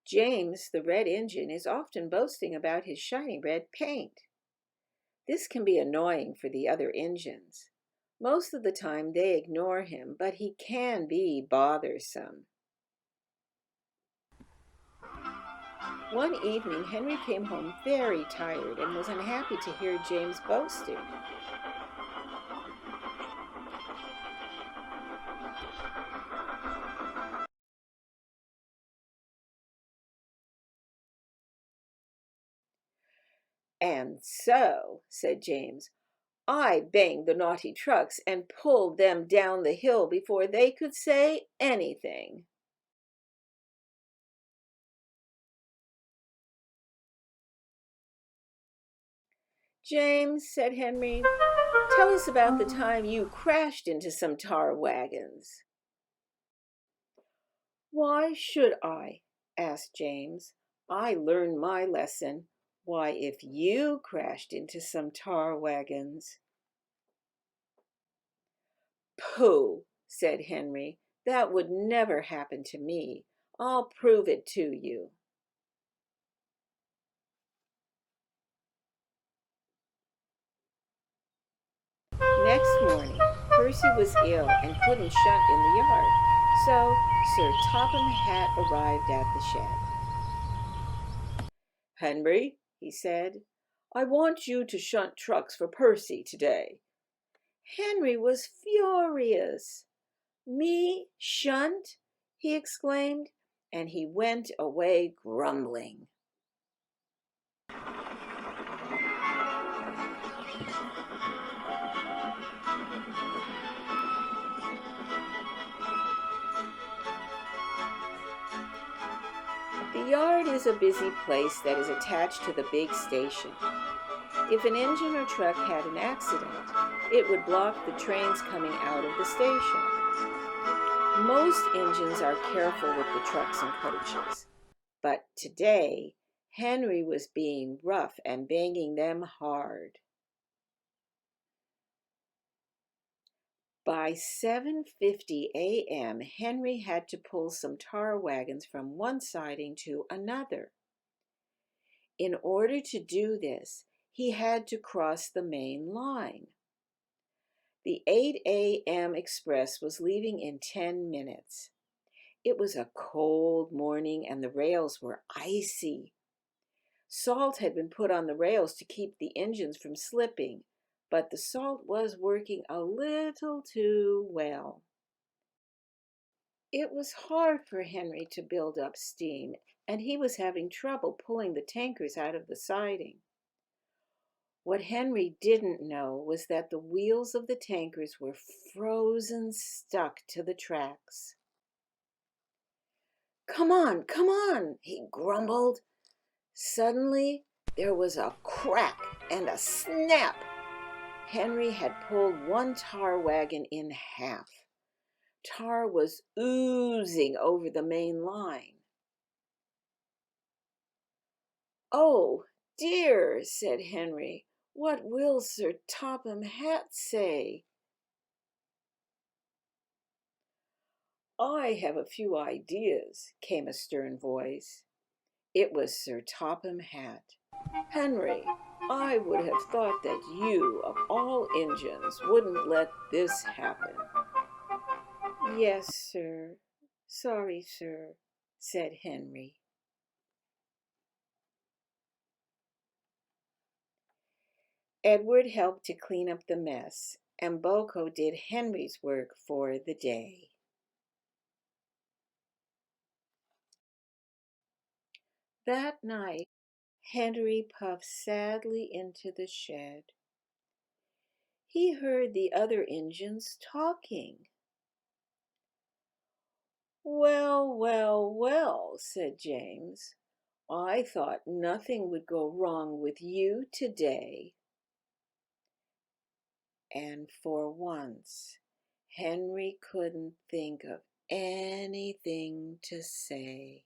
James, the red engine, is often boasting about his shiny red paint. This can be annoying for the other engines. Most of the time they ignore him, but he can be bothersome. One evening, Henry came home very tired and was unhappy to hear James boasting. "And so," said James, "I banged the naughty trucks and pulled them down the hill before they could say anything." "James," said Henry, "tell us about the time you crashed into some tar wagons." "Why should I?" asked James. "I learned my lesson. Why, if you crashed into some tar wagons—" "Pooh," said Henry, "that would never happen to me. I'll prove it to you." Next morning, Percy was ill and couldn't shunt in the yard, so Sir Topham Hatt arrived at the shed. "Henry," he said, "I want you to shunt trucks for Percy today." Henry was furious. "Me shunt?" he exclaimed, and he went away grumbling. The yard is a busy place that is attached to the big station. If an engine or truck had an accident, it would block the trains coming out of the station. Most engines are careful with the trucks and coaches, but today Henry was being rough and banging them hard. By 7:50 a.m., Henry had to pull some tar wagons from one siding to another. In order to do this, he had to cross the main line. The 8 a.m. express was leaving in 10 minutes. It was a cold morning and the rails were icy. Salt had been put on the rails to keep the engines from slipping, but the salt was working a little too well. It was hard for Henry to build up steam, and he was having trouble pulling the tankers out of the siding. What Henry didn't know was that the wheels of the tankers were frozen stuck to the tracks. Come on," he grumbled. Suddenly, there was a crack and a snap. Henry had pulled one tar wagon in half. Tar was oozing over the main line. "Oh, dear," said Henry. "What will Sir Topham Hatt say?" "I have a few ideas," came a stern voice. It was Sir Topham Hatt. "Henry, I would have thought that you, of all engines, wouldn't let this happen." "Yes, sir. Sorry, sir," said Henry. Edward helped to clean up the mess, and Boko did Henry's work for the day. That night, Henry puffed sadly into the shed. He heard the other engines talking. Well," said James. "I thought nothing would go wrong with you today." And for once, Henry couldn't think of anything to say.